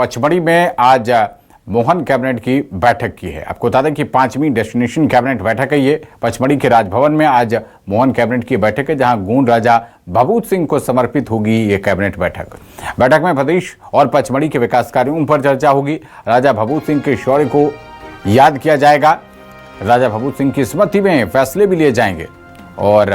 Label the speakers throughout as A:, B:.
A: पचमढ़ी में आज मोहन कैबिनेट की बैठक की है। आपको बता दें कि 5वीं डेस्टिनेशन कैबिनेट बैठक है। ये पचमढ़ी के राजभवन में आज मोहन कैबिनेट की बैठक है, जहां गूंड राजा भभूत सिंह को समर्पित होगी ये कैबिनेट बैठक। बैठक में प्रदेश और पचमढ़ी के विकास कार्यों पर चर्चा होगी। राजा भभूत सिंह के शौर्य को याद किया जाएगा। राजा भभूत सिंह की स्मृति में फैसले भी लिए जाएंगे और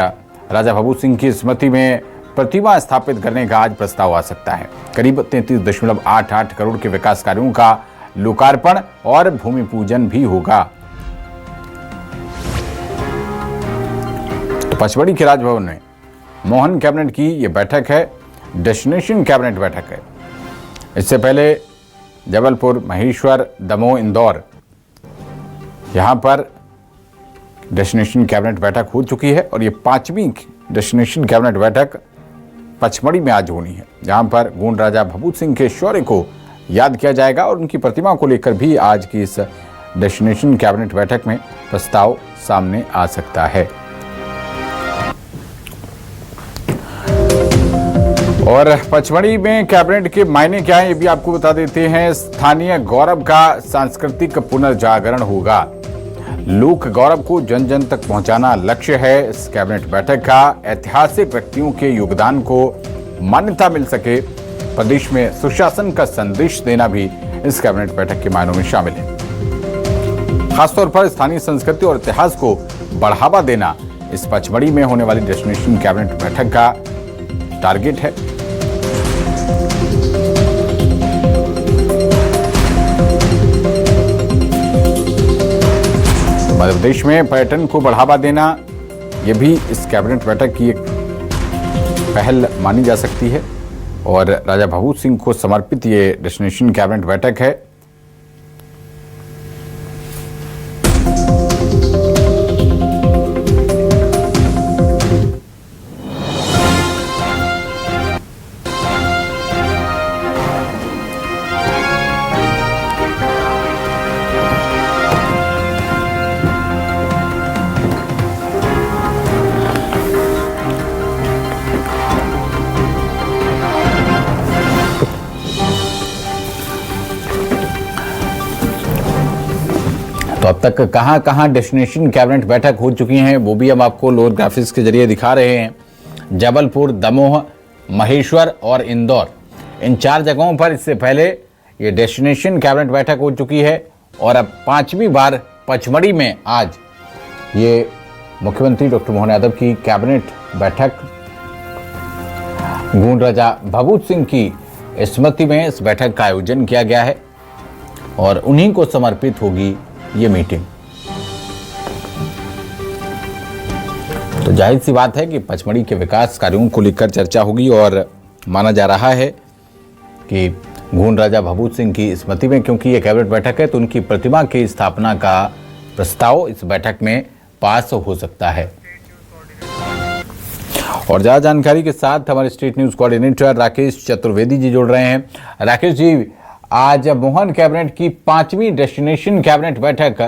A: राजा भभूत सिंह की स्मृति में प्रतिमा स्थापित करने का आज प्रस्ताव आ सकता है। करीब 33.88 करोड़ के विकास कार्यों का लोकार्पण और भूमि पूजन भी होगा। तो पचमढ़ी के राजभवन में मोहन कैबिनेट की यह बैठक है, डेस्टिनेशन कैबिनेट बैठक है। इससे पहले जबलपुर, महेश्वर, दमोह, इंदौर, यहां पर डेस्टिनेशन कैबिनेट बैठक हो चुकी है और ये 5वीं डेस्टिनेशन कैबिनेट बैठक पचमढ़ी में आज होनी है, जहां पर गूंड राजा भभूत सिंह के शौर्य को याद किया जाएगा और उनकी प्रतिमा को लेकर भी आज की इस डेस्टिनेशन कैबिनेट बैठक में प्रस्ताव सामने आ सकता है। और पचमढ़ी में कैबिनेट के मायने क्या है, ये भी आपको बता देते हैं। स्थानीय गौरव का सांस्कृतिक पुनर्जागरण होगा। लोक गौरव को जन जन तक पहुंचाना लक्ष्य है इस कैबिनेट बैठक का। ऐतिहासिक व्यक्तियों के योगदान को मान्यता मिल सके, प्रदेश में सुशासन का संदेश देना भी इस कैबिनेट बैठक के मायनों में शामिल है। खासतौर पर स्थानीय संस्कृति और इतिहास को बढ़ावा देना इस पचमढ़ी में होने वाली डेस्टिनेशन कैबिनेट बैठक का टारगेट है। मध्य प्रदेश में पर्यटन को बढ़ावा देना, यह भी इस कैबिनेट बैठक की एक पहल मानी जा सकती है और राजा भभूत सिंह को समर्पित ये डेस्टिनेशन कैबिनेट बैठक है। तो अब तक कहां कहां डेस्टिनेशन कैबिनेट बैठक हो चुकी हैं, वो भी हम आपको लोअर ग्राफिक्स के जरिए दिखा रहे हैं। जबलपुर, दमोह, महेश्वर और इंदौर, इन 4 जगहों पर इससे पहले ये डेस्टिनेशन कैबिनेट बैठक हो चुकी है और अब 5वीं बार पचमढ़ी में आज ये मुख्यमंत्री डॉक्टर मोहन यादव की कैबिनेट बैठक गूंड राजा भभूत सिंह की स्मृति में इस बैठक का आयोजन किया गया है और उन्हीं को समर्पित होगी ये मीटिंग। तो जाहिर सी बात है कि पचमढ़ी के विकास कार्यों को लेकर चर्चा होगी और माना जा रहा है कि गूंड राजा भभूत सिंह की स्मृति में, क्योंकि ये कैबिनेट बैठक है, तो उनकी प्रतिमा की स्थापना का प्रस्ताव इस बैठक में पास हो सकता है। और ज्यादा जानकारी के साथ हमारे state news coordinator Rakesh Chaturvedi ji जुड़ रहे हैं। राकेश जी, आज मोहन कैबिनेट की 5वीं डेस्टिनेशन कैबिनेट बैठक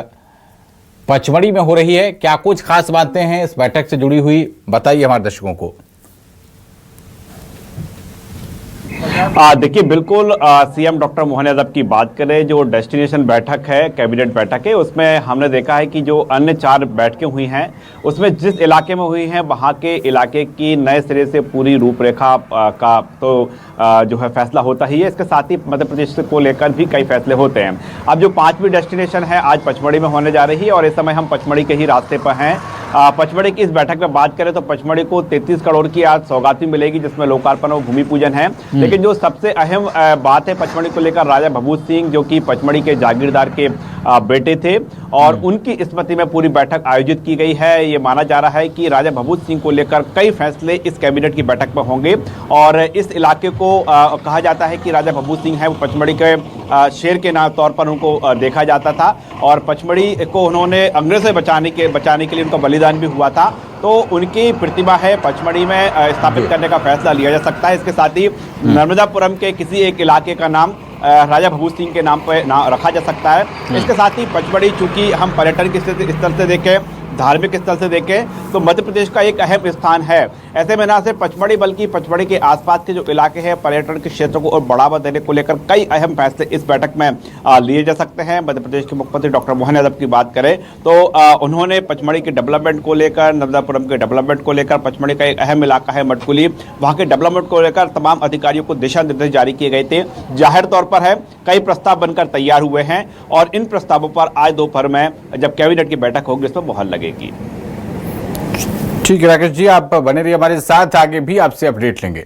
A: पचमढ़ी में हो रही है। क्या कुछ खास बातें हैं इस बैठक से जुड़ी हुई, बताइए हमारे दर्शकों को।
B: देखिए, बिल्कुल सीएम डॉक्टर मोहन यादव की बात करें, जो डेस्टिनेशन बैठक है, कैबिनेट बैठक है, उसमें हमने देखा है कि जो अन्य 4 बैठकें हुई हैं उसमें जिस इलाके में हुई हैं वहाँ के इलाके की नए सिरे से पूरी रूपरेखा का तो जो है फैसला होता ही है। इसके साथ ही मध्य प्रदेश को लेकर भी कई फैसले होते हैं। अब जो 5वीं डेस्टिनेशन है आज पचमढ़ी में होने जा रही है और इस समय हम पचमढ़ी के ही रास्ते पर हैं। पचमढ़ी की इस बैठक में बात करें तो पचमढ़ी को 33 करोड़ की आज सौगात भी मिलेगी, जिसमें लोकार्पण और भूमि पूजन है। लेकिन जो सबसे अहम बात है पचमढ़ी को लेकर, राजा भभूत सिंह जो कि पचमढ़ी के जागीरदार के बेटे थे और उनकी स्मृति में पूरी बैठक आयोजित की गई है। ये माना जा रहा है कि राजा भभूत सिंह को लेकर कई फैसले इस कैबिनेट की बैठक में होंगे और इस इलाके को कहा जाता है कि राजा भभूत सिंह है वो पचमढ़ी के शेर के नाम तौर पर उनको देखा जाता था और पचमढ़ी को उन्होंने अंग्रेज से बचाने के लिए उनका बलिदान भी हुआ था। तो उनकी प्रतिमा है पचमढ़ी में स्थापित करने का फैसला लिया जा सकता है। इसके साथ ही नर्मदापुरम के किसी एक इलाके का नाम राजा भभूत सिंह के नाम पर रखा जा सकता है। इसके साथ ही पचमढ़ी, चूंकि हम पर्यटन के स्तर से देखें, धार्मिक स्थल से देखें तो मध्य प्रदेश का एक अहम स्थान है। ऐसे में ना सिर्फ पचमढ़ी बल्कि पचमढ़ी के आसपास के जो इलाके हैं पर्यटन के क्षेत्र को और बढ़ावा देने को लेकर कई अहम फैसले इस बैठक में लिए जा सकते हैं। मध्य प्रदेश के मुख्यमंत्री डॉक्टर मोहन यादव की बात करें तो उन्होंने पचमढ़ी के डेवलपमेंट को लेकर, नर्मदापुरम के डेवलपमेंट को लेकर, पचमढ़ी का एक अहम इलाका है मटकुली, वहां के डेवलपमेंट को लेकर तमाम अधिकारियों को दिशा निर्देश जारी किए गए थे। जाहिर तौर पर है कई प्रस्ताव बनकर तैयार हुए हैं और इन प्रस्तावों पर आज दोपहर में जब कैबिनेट की बैठक होगी इस पर मुहर लगेगी।
A: ठीक है राकेश जी, आप बने रहिए हमारे साथ, आगे भी आपसे अपडेट लेंगे।